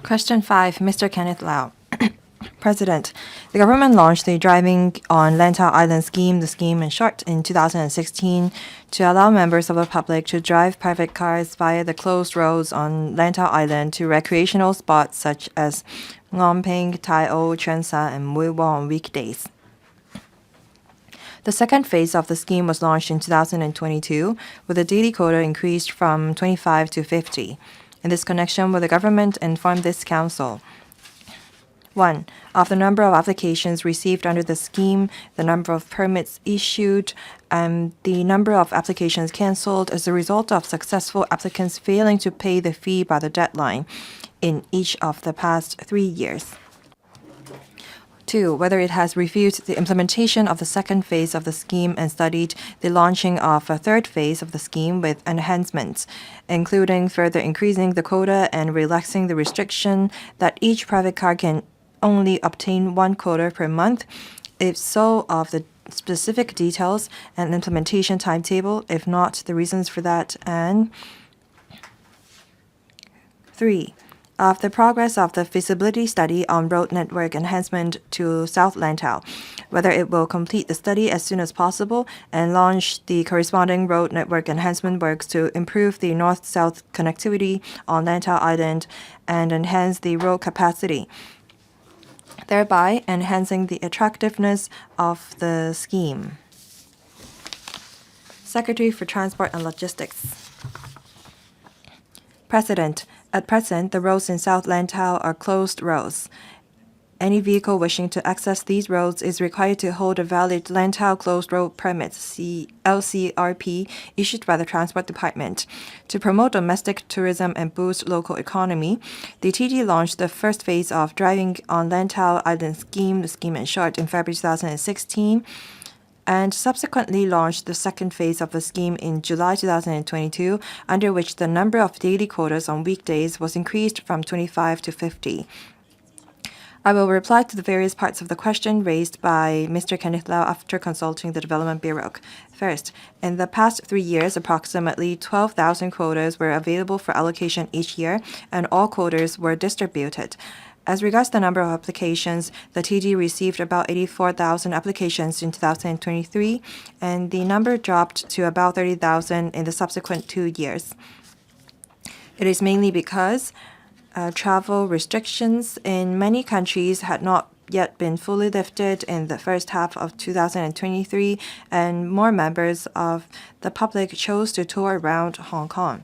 Question 5, Mr. Kenneth LAU. President, the government launched the Driving on Lantau Island scheme, the scheme in short, in 2016 to allow members of the public to drive private cars via the closed roads on Lantau Island to recreational spots such as Ngomping, Tai O, Chuan Sa, and Mui Wo on weekdays. The second phase of the scheme was launched in 2022, with the daily quota increased from 25 to 50. In this connection, will the government inform this council? 1. Of the number of applications received under the scheme, the number of permits issued, and the number of applications cancelled as a result of successful applicants failing to pay the fee by the deadline in each of the past 3 years. 2. Whether it has reviewed the implementation of the second phase of the scheme and studied the launching of a third phase of the scheme with enhancements, including further increasing the quota and relaxing the restriction that each private car can only obtain 1 quota per month. If so, of the specific details and implementation timetable, if not, the reasons for that, and 3. Of the progress of the feasibility study on road network enhancement to South Lantau, whether it will complete the study as soon as possible and launch the corresponding road network enhancement works to improve the north-south connectivity on Lantau Island and enhance the road capacity, thereby enhancing the attractiveness of the scheme. Secretary for Transport and Logistics. President, at present, the roads in South Lantau are closed roads. Any vehicle wishing to access these roads is required to hold a valid Lantau Closed Road Permit (LCRP) issued by the Transport Department. To promote domestic tourism and boost local economy, the TD launched the first phase of Driving on Lantau Island scheme, the scheme in short, in February 2016, and subsequently launched the second phase of the scheme in July 2022, under which the number of daily quotas on weekdays was increased from 25 to 50. I will reply to the various parts of the question raised by Mr. Kenneth LAU after consulting the Development Bureau. First, in the past 3 years, approximately 12,000 quotas were available for allocation each year, and all quotas were distributed. As regards the number of applications, the TD received about 84,000 applications in 2023, and the number dropped to about 30,000 in the subsequent 2 years. It is mainly because travel restrictions in many countries had not yet been fully lifted in the first half of 2023, and more members of the public chose to tour around Hong Kong.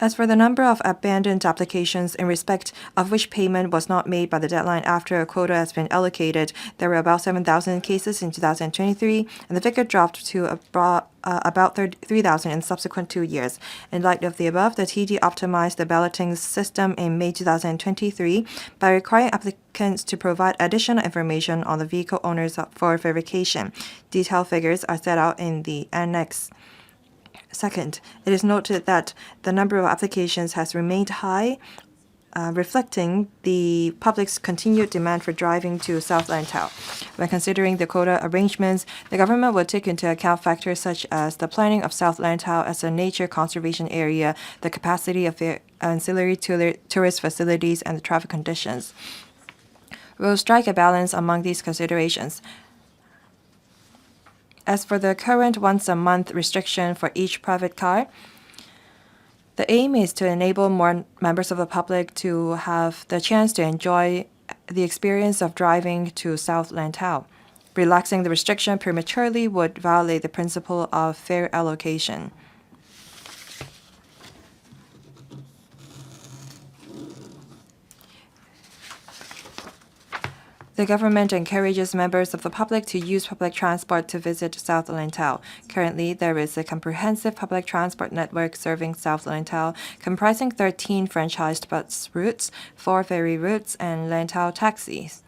As for the number of abandoned applications in respect of which payment was not made by the deadline after a quota has been allocated, there were about 7,000 cases in 2023, and the figure dropped to about 3,000 in subsequent 2 years. In light of the above, the TD optimized the balloting system in May 2023 by requiring applicants to provide additional information on the vehicle owners for verification. Detailed figures are set out in the annex. Second, it is noted that the number of applications has remained high, reflecting the public's continued demand for driving to South Lantau. When considering the quota arrangements, the government will take into account factors such as the planning of South Lantau as a nature conservation area, the capacity of the ancillary tourist facilities, and the traffic conditions. We will strike a balance among these considerations. As for the current once-a-month restriction for each private car, the aim is to enable more members of the public to have the chance to enjoy the experience of driving to South Lantau. Relaxing the restriction prematurely would violate the principle of fair allocation. The government encourages members of the public to use public transport to visit South Lantau. Currently, there is a comprehensive public transport network serving South Lantau, comprising 13 franchised bus routes, 4 ferry routes, and Lantau taxis.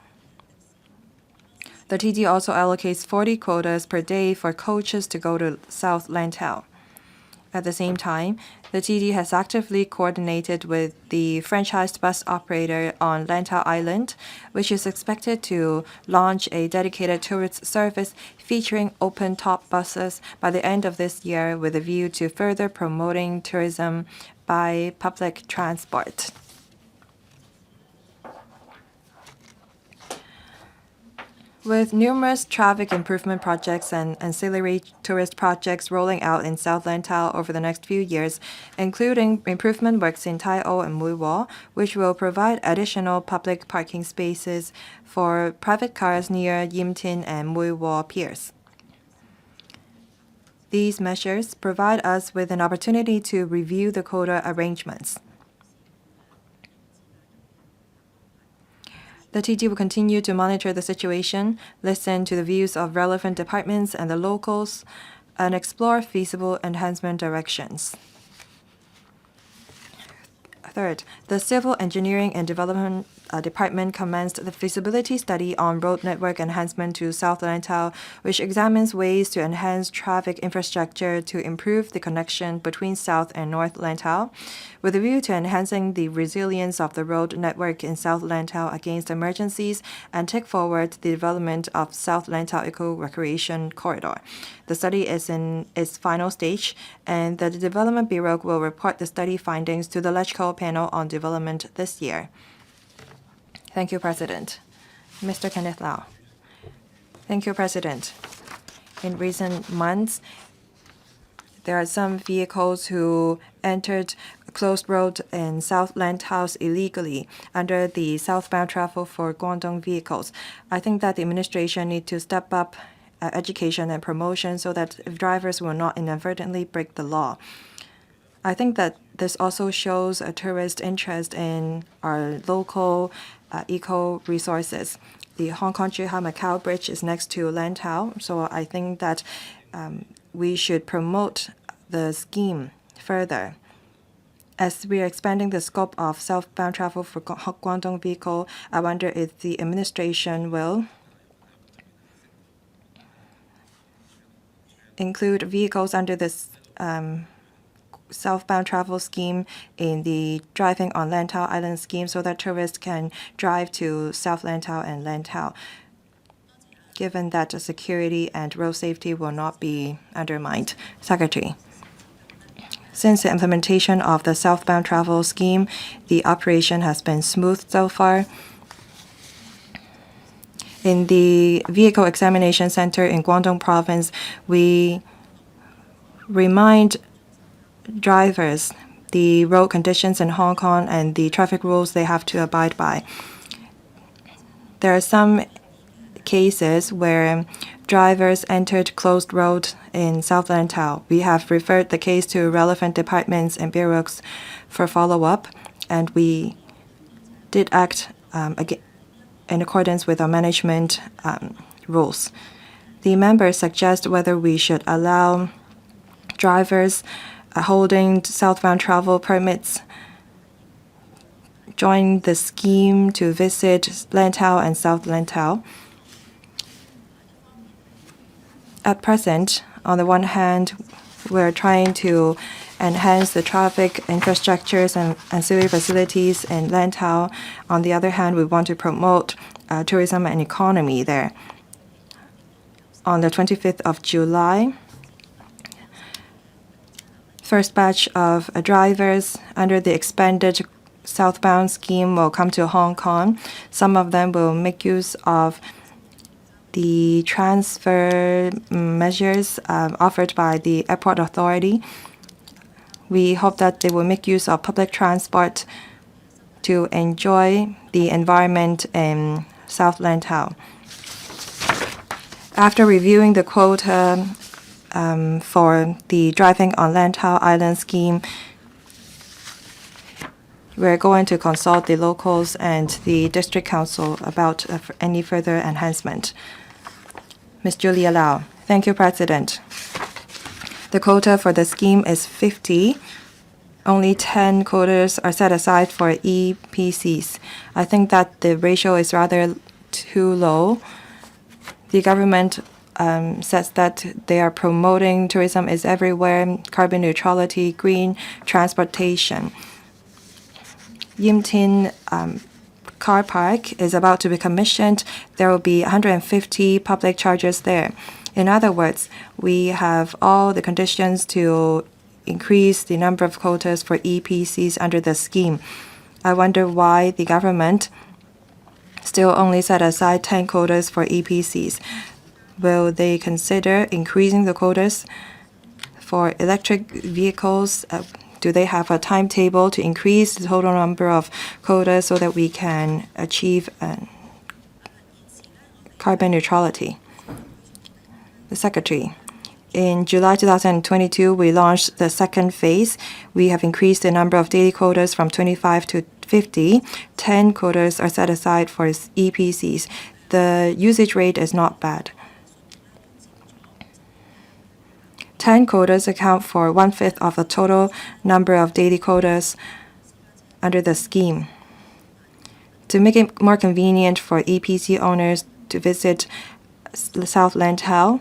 The TD also allocates 40 quotas per day for coaches to go to South Lantau. At the same time, the TD has actively coordinated with the franchised bus operator on Lantau Island, which is expected to launch a dedicated tourist service featuring open-top buses by the end of this year with a view to further promoting tourism by public transport. With numerous traffic improvement projects and ancillary tourist projects rolling out in South Lantau over the next few years, including improvement works in Tai O and Mui Wo, which will provide additional public parking spaces for private cars near Yim Tin and Mui Wo piers. These measures provide us with an opportunity to review the quota arrangements. The TD will continue to monitor the situation, listen to the views of relevant departments and the locals, and explore feasible enhancement directions. Third, the Civil Engineering and Development Department commenced the feasibility study on road network enhancement to South Lantau, which examines ways to enhance traffic infrastructure to improve the connection between South and North Lantau, with a view to enhancing the resilience of the road network in South Lantau against emergencies and take forward the development of South Lantau Eco-Recreation Corridor. The study is in its final stage, and the Development Bureau will report the study findings to the LegCo panel on development this year. Thank you, President. Mr. Kenneth LAU. Thank you, President. In recent months, there are some vehicles who entered a closed road in South Lantau illegally under the southbound travel for Guangdong vehicles. I think that the administration needs to step up education and promotion so that drivers will not inadvertently break the law. I think that this also shows a tourist interest in our local eco-resources. The Hong Kong-Zhuhai-Macau Bridge is next to Lantau, so I think that we should promote the scheme further. As we are expanding the scope of southbound travel for Guangdong vehicle, I wonder if the administration will include vehicles under this southbound travel scheme in the driving on Lantau Island scheme so that tourists can drive to South Lantau and Lantau, given that security and road safety will not be undermined. Secretary. Since the implementation of the southbound travel scheme, the operation has been smooth so far. In the Vehicle Examination Center in Guangdong Province, we remind drivers the road conditions in Hong Kong and the traffic rules they have to abide by. There are some cases where drivers entered closed road in South Lantau. We have referred the case to relevant departments and bureaus for follow-up, and we did act in accordance with our management rules. The members suggest whether we should allow drivers holding southbound travel permits join the scheme to visit Lantau and South Lantau. At present, on the one hand, we're trying to enhance the traffic infrastructures and ancillary facilities in Lantau. On the other hand, we want to promote tourism and economy there. On the 25th of July, first batch of drivers under the expanded southbound scheme will come to Hong Kong. Some of them will make use of the transfer measures offered by the airport authority. We hope that they will make use of public transport to enjoy the environment in South Lantau. After reviewing the quota for the driving on Lantau Island scheme, we're going to consult the locals and the district council about any further enhancement. Ms. Julia Lau. Thank you, President. The quota for the scheme is 50. Only 10 quotas are set aside for EPCs. I think that the ratio is rather too low. The government says that they are promoting tourism is everywhere, carbon neutrality, green transportation. Yimtin car park is about to be commissioned. There will be 150 public chargers there. In other words, we have all the conditions to increase the number of quotas for EPCs under the scheme. I wonder why the government still only set aside 10 quotas for EPCs. Will they consider increasing the quotas for electric vehicles? Do they have a timetable to increase the total number of quotas so that we can achieve carbon neutrality? The Secretary. In July 2022, we launched the second phase. We have increased the number of daily quotas from 25 to 50. 10 quotas are set aside for EPCs. The usage rate is not bad. 10 quotas account for 1/5 of the total number of daily quotas under the scheme. To make it more convenient for EPC owners to visit South Lantau,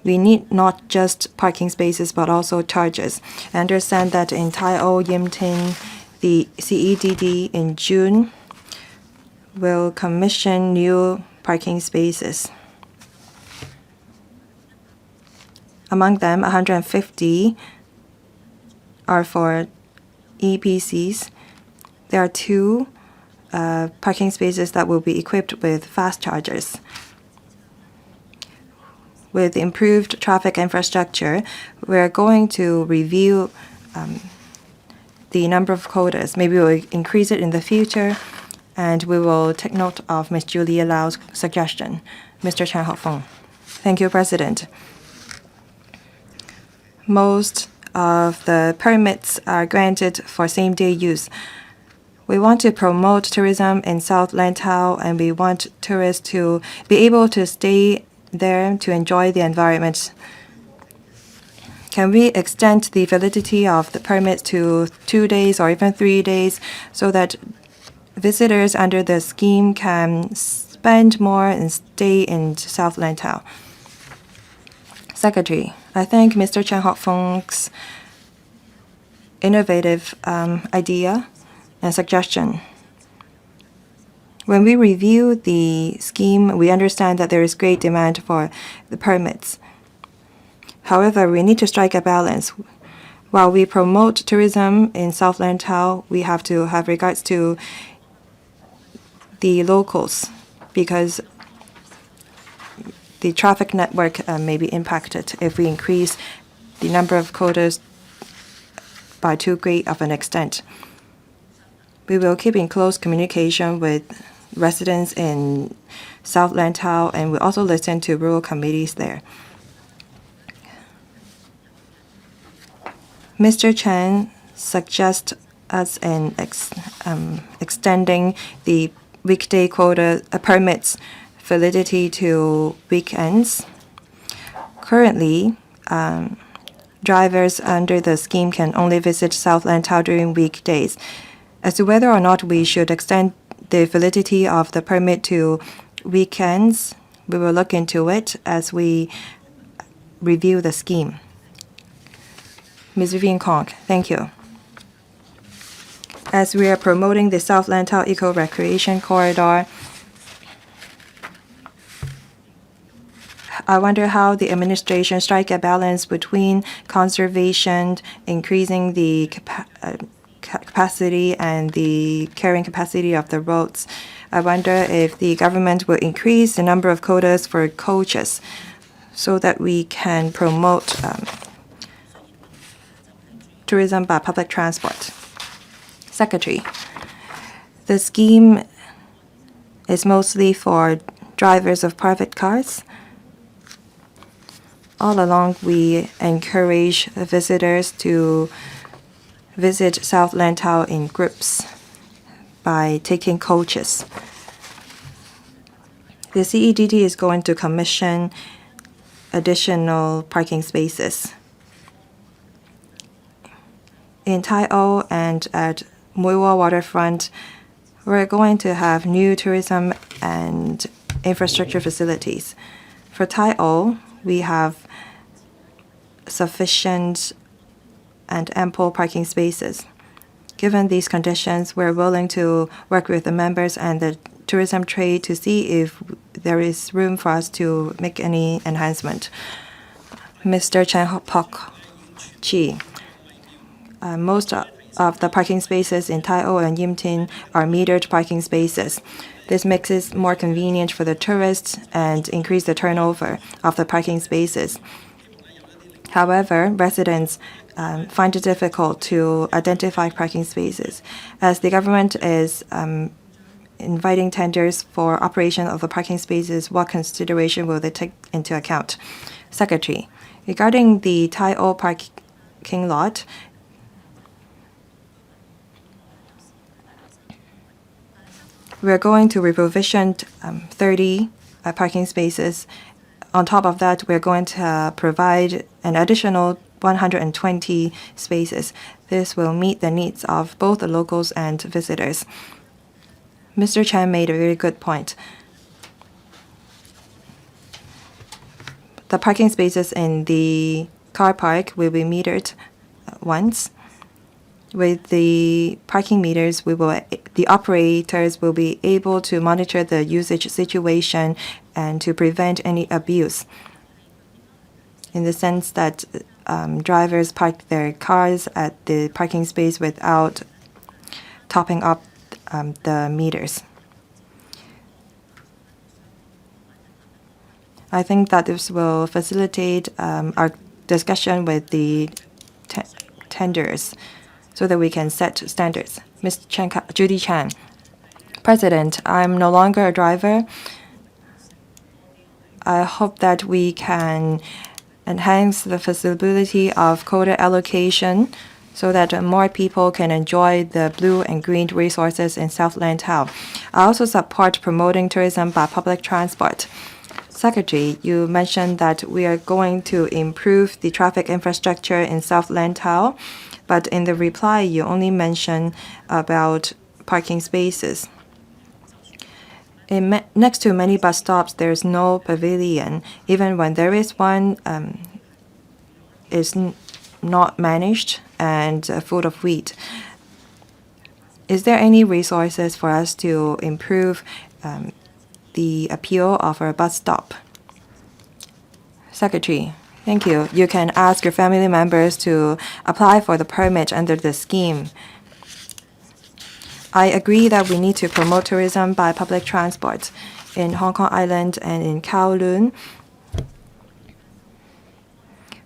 we need not just parking spaces but also chargers. I understand that in Tai O, Yimtin, the CEDD in June will commission new parking spaces. Among them, 150 are for EPCs. There are 2 parking spaces that will be equipped with fast chargers. With improved traffic infrastructure, we're going to review the number of quotas. Maybe we'll increase it in the future, and we will take note of Ms. Julia Lau's suggestion. Mr. Chan Hao-feng. Thank you, President. Most of the permits are granted for same-day use. We want to promote tourism in South Lantau, and we want tourists to be able to stay there to enjoy the environment. Can we extend the validity of the permit to 2 days or even 3 days so that visitors under the scheme can spend more and stay in South Lantau? Secretary, I thank Mr. Chan Hao-feng's innovative idea and suggestion. When we review the scheme, we understand that there is great demand for the permits. However, we need to strike a balance. While we promote tourism in South Lantau, we have to have regards to the locals because the traffic network may be impacted if we increase the number of quotas by too great of an extent. We will keep in close communication with residents in South Lantau, and we also listen to rural committees there. Mr. Chen suggests us in extending the weekday quota permits validity to weekends. Currently, drivers under the scheme can only visit South Lantau during weekdays. As to whether or not we should extend the validity of the permit to weekends, we will look into it as we review the scheme. Ms. Vivian Kong, thank you. As we are promoting the South Lantau Eco-Recreation Corridor, I wonder how the administration strike a balance between conservation, increasing the capacity and the carrying capacity of the roads. I wonder if the government will increase the number of quotas for coaches so that we can promote tourism by public transport. Secretary, the scheme is mostly for drivers of private cars. All along, we encourage visitors to visit South Lantau in groups by taking coaches. The CEDD is going to commission additional parking spaces. In Tai O and at Muiwa waterfront, we're going to have new tourism and infrastructure facilities. For Tai O, we have sufficient and ample parking spaces. Given these conditions, we're willing to work with the members and the tourism trade to see if there is room for us to make any enhancement. Mr. Chen Pok Chi, most of the parking spaces in Tai O and Yim Tin are metered parking spaces. This makes it more convenient for the tourists and increase the turnover of the parking spaces. However, residents find it difficult to identify parking spaces, as the government is inviting tenders for operation of the parking spaces. What consideration will they take into account? Secretary, regarding the Tai O parking lot, we're going to reprovision 30 parking spaces. On top of that, we're going to provide an additional 120 spaces. This will meet the needs of both the locals and visitors. Mr. Chen made a very good point. The parking spaces in the car park will be metered once. With the parking meters, the operators will be able to monitor the usage situation and to prevent any abuse, in the sense that drivers park their cars at the parking space without topping up the meters. I think that this will facilitate our discussion with the tenders so that we can set standards. Ms. Judy Chan, President, I'm no longer a driver. I hope that we can enhance the feasibility of quota allocation so that more people can enjoy the blue and green resources in South Lantau. I also support promoting tourism by public transport. Secretary, you mentioned that we are going to improve the traffic infrastructure in South Lantau, but in the reply, you only mentioned about parking spaces. Next to many bus stops, there's no pavilion. Even when there is one, is not managed and full of weed. Is there any resources for us to improve the appeal of our bus stop? Secretary, thank you. You can ask your family members to apply for the permit under the scheme. I agree that we need to promote tourism by public transport. In Hong Kong Island and in Kowloon,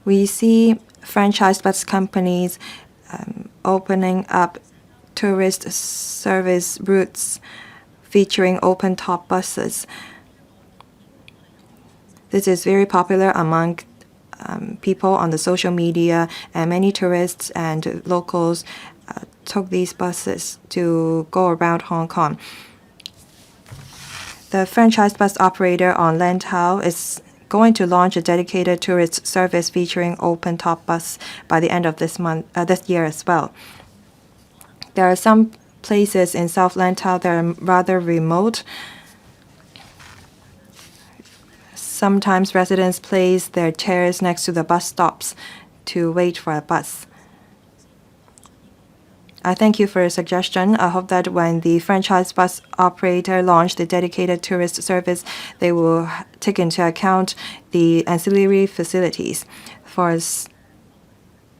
we see franchise bus companies opening up tourist service routes featuring open-top buses. This is very popular among people on the social media, and many tourists and locals took these buses to go around Hong Kong. The franchise bus operator on Lantau is going to launch a dedicated tourist service featuring open-top bus by the end of this year as well. There are some places in South Lantau that are rather remote. Sometimes residents place their chairs next to the bus stops to wait for a bus. I thank you for your suggestion. I hope that when the franchise bus operator launch the dedicated tourist service, they will take into account the ancillary facilities. For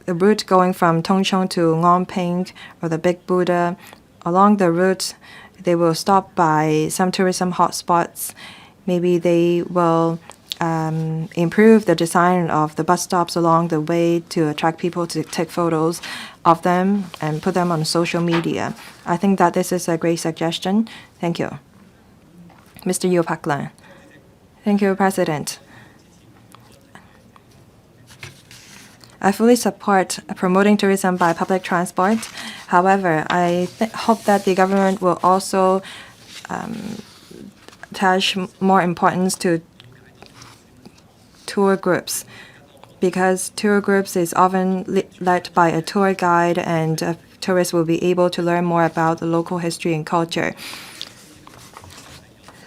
the route going from Tung Chung to Ngong Ping or the Big Buddha, along the route, they will stop by some tourism hotspots. Maybe they will improve the design of the bus stops along the way to attract people to take photos of them and put them on social media. I think that this is a great suggestion. Thank you. Mr. Yu Paklan. Thank you, President. I fully support promoting tourism by public transport. However, I hope that the government will also attach more importance to tour groups, because tour groups is often led by a tour guide, and tourists will be able to learn more about the local history and culture.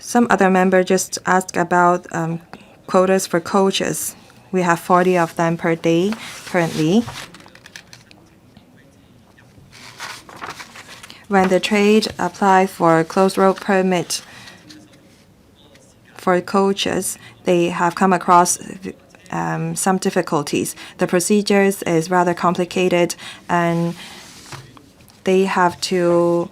Some other member just asked about quotas for coaches. We have 40 of them per day currently. When the trade applied for closed road permit for coaches, they have come across some difficulties. The procedures is rather complicated, and they have to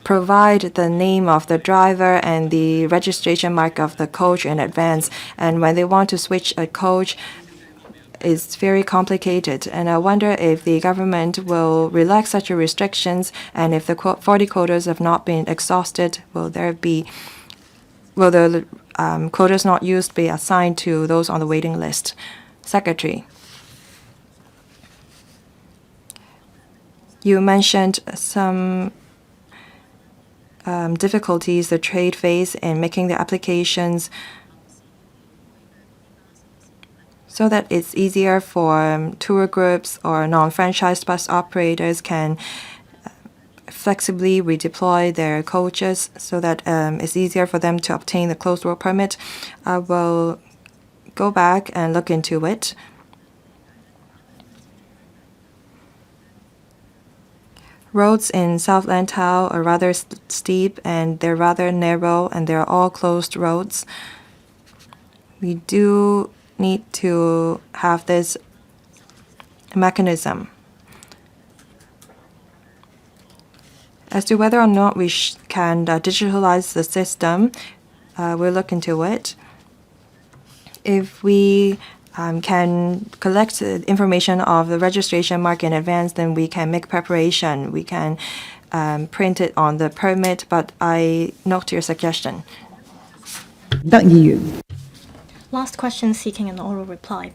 provide the name of the driver and the registration mark of the coach in advance. And when they want to switch a coach, it's very complicated. And I wonder if the government will relax such restrictions, and if the 40 quotas have not been exhausted, will the quotas not used be assigned to those on the waiting list? Secretary, you mentioned some difficulties the trade face in making the applications so that it's easier for tour groups or non-franchised bus operators can flexibly redeploy their coaches so that it's easier for them to obtain the closed road permit. I will go back and look into it. Roads in South Lantau are rather steep and they're rather narrow, and they're all closed roads. We do need to have this mechanism. As to whether or not we can digitalize the system, we'll look into it. If we can collect information of the registration mark in advance, then we can make preparation. We can print it on the permit, but I note your suggestion. Đặng Nghị員 Last question seeking an oral reply.